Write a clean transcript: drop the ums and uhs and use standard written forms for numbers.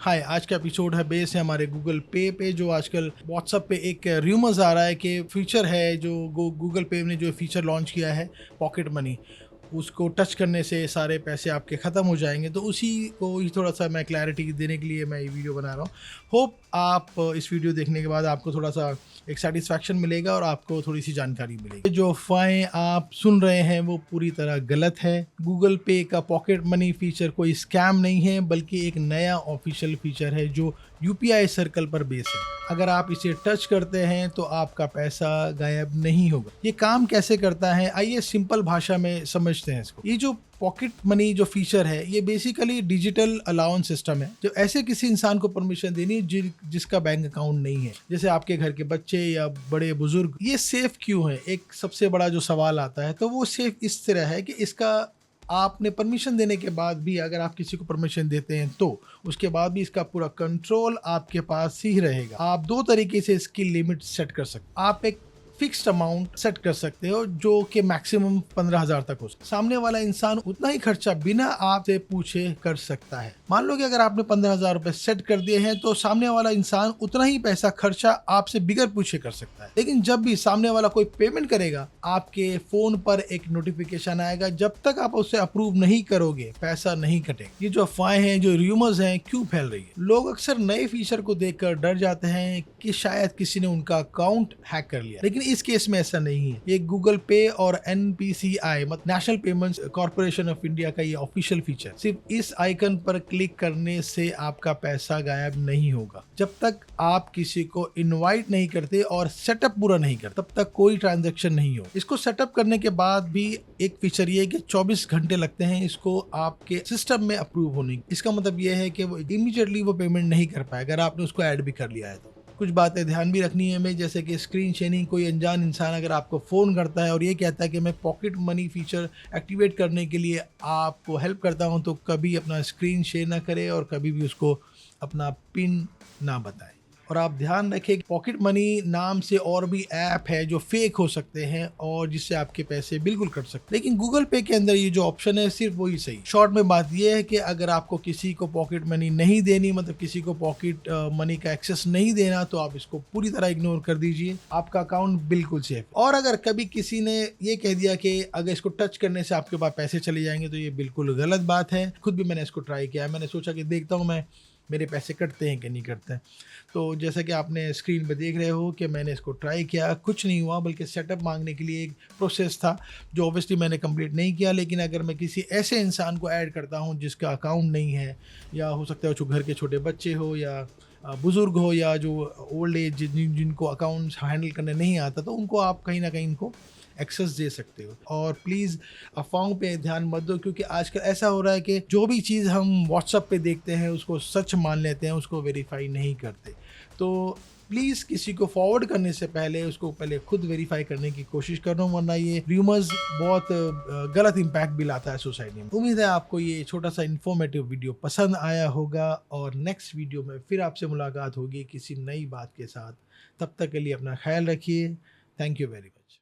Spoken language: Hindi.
हाय, आज का एपिसोड है बेस है हमारे गूगल पे जो आजकल व्हाट्सएप पे एक र्यूमर्स आ रहा है कि फीचर है जो गूगल पे ने जो फीचर लॉन्च किया है पॉकेट मनी, उसको टच करने से सारे पैसे आपके ख़त्म हो जाएंगे। तो उसी को ही थोड़ा सा मैं क्लैरिटी देने के लिए मैं ये वीडियो बना रहा हूँ। होप आप इस वीडियो देखने के बाद आपको थोड़ा सा एक सेटिस्फैक्शन मिलेगा और आपको थोड़ी सी जानकारी मिलेगी। जो अफवाहें आप सुन रहे हैं वो पूरी तरह गलत है। गूगल पे का पॉकेट मनी फीचर कोई स्कैम नहीं है, बल्कि एक नया ऑफिशियल फीचर है जो यूपीआई सर्कल पर बेस है। अगर आप इसे टच करते हैं तो आपका पैसा गायब नहीं होगा। ये काम कैसे करता है, आइए सिंपल भाषा में समझते हैं इसको। ये जो पॉकेट मनी जो फीचर है ये बेसिकली डिजिटल अलाउंस सिस्टम है जो ऐसे किसी इंसान को परमिशन देनी है जिसका बैंक अकाउंट नहीं है, जैसे आपके घर के बच्चे या बड़े बुजुर्ग। ये सेफ क्यों है, एक सबसे बड़ा जो सवाल आता है, तो वो सेफ इस तरह है कि इसका आपने परमिशन देने के बाद भी, अगर आप किसी को परमिशन देते हैं तो उसके बाद भी इसका पूरा कंट्रोल आपके पास ही रहेगा। आप दो तरीके से इसकी लिमिट सेट कर सकते। आप एक फिक्स्ड अमाउंट सेट कर सकते हो जो कि मैक्सिमम 15,000 तक हो सकता है। सामने वाला इंसान उतना ही खर्चा बिना आपसे पूछे कर सकता है। मान लो कि अगर आपने 15,000 रुपए सेट कर दिए हैं तो सामने वाला इंसान उतना ही पैसा खर्चा आपसे बिगर पूछे कर सकता है। लेकिन जब भी सामने वाला कोई पेमेंट करेगा, आपके फोन पर एक नोटिफिकेशन आएगा। जब तक आप उसे अप्रूव नहीं करोगे पैसा नहीं कटेगा। ये जो अफवाहें हैं, जो र्यूमर्स हैं, क्यों फैल रही है? लोग अक्सर नए फीचर को देखकर डर जाते हैं कि शायद किसी ने उनका अकाउंट हैक कर लिया, लेकिन इस केस में ऐसा नहीं है। ये गूगल पे और एनपीसीआई मतलब national payments corporation of India का ये ऑफिशियल फीचर। सिर्फ इस आइकन पर क्लिक करने से आपका पैसा गायब नहीं होगा। जब तक आप किसी को इनवाइट नहीं करते और सेटअप पूरा नहीं करते तब तक कोई ट्रांजैक्शन नहीं हो। इसको सेटअप करने के बाद भी एक फीचर ये है कि 24 घंटे लगते हैं इसको आपके सिस्टम में अप्रूव होने की। इसका मतलब ये है कि वो इमीडिएटली वो पेमेंट नहीं कर पाए अगर आपने उसको ऐड भी कर लिया है तो। कुछ बातें ध्यान भी रखनी है हमें, जैसे कि स्क्रीन शेयरिंग। कोई अनजान इंसान अगर आपको फ़ोन करता है और ये कहता है कि मैं पॉकेट मनी फीचर एक्टिवेट करने के लिए आपको हेल्प करता हूं, तो कभी अपना स्क्रीन शेयर ना करें और कभी भी उसको अपना पिन ना बताएं। और आप ध्यान रखें कि पॉकेट मनी नाम से और भी ऐप है जो फेक हो सकते हैं और जिससे आपके पैसे बिल्कुल कट सकते हैं। लेकिन गूगल पे के अंदर ये जो ऑप्शन है सिर्फ वही सही। शॉर्ट में बात ये है कि अगर आपको किसी को पॉकेट मनी नहीं देनी, मतलब किसी को पॉकेट मनी का एक्सेस नहीं देना, तो आप इसको पूरी तरह इग्नोर कर दीजिए। आपका अकाउंट बिल्कुल सेफ। और अगर कभी किसी ने ये कह दिया कि अगर इसको टच करने से आपके पास पैसे चले जाएंगे, तो ये बिल्कुल गलत बात है। खुद भी मैंने इसको ट्राई किया है। मैंने सोचा कि देखता हूँ मैं मेरे पैसे कटते हैं कि नहीं कटते हैं। तो जैसा कि आपने स्क्रीन पे देख रहे हो कि मैंने इसको ट्राई किया, कुछ नहीं हुआ, बल्कि सेटअप मांगने के लिए एक प्रोसेस था जो ऑब्वियसली मैंने कंप्लीट नहीं किया। लेकिन अगर मैं किसी ऐसे इंसान को ऐड करता हूं जिसका अकाउंट नहीं है, या हो सकता है जो घर के छोटे बच्चे हो या बुज़ुर्ग हो या जो ओल्ड एज जिनको अकाउंट्स हैंडल करने नहीं आता, तो उनको आप कहीं ना कहीं इनको एक्सेस दे सकते हो। और प्लीज़ अफवाहों पे ध्यान मत दो, क्योंकि आजकल ऐसा हो रहा है कि जो भी चीज़ हम व्हाट्सएप पे देखते हैं उसको सच मान लेते हैं, उसको वेरीफाई नहीं करते। तो प्लीज़ किसी को फॉरवर्ड करने से पहले उसको पहले खुद वेरीफाई करने की कोशिश करो, वरना ये र्यूमर्स बहुत गलत इम्पैक्ट भी लाता है सोसाइटी में। उम्मीद है आपको ये छोटा सा इन्फॉर्मेटिव वीडियो पसंद आया होगा और नेक्स्ट वीडियो में फिर आपसे मुलाकात होगी किसी नई बात के साथ। तब तक के लिए अपना ख्याल रखिए। Thank you very much.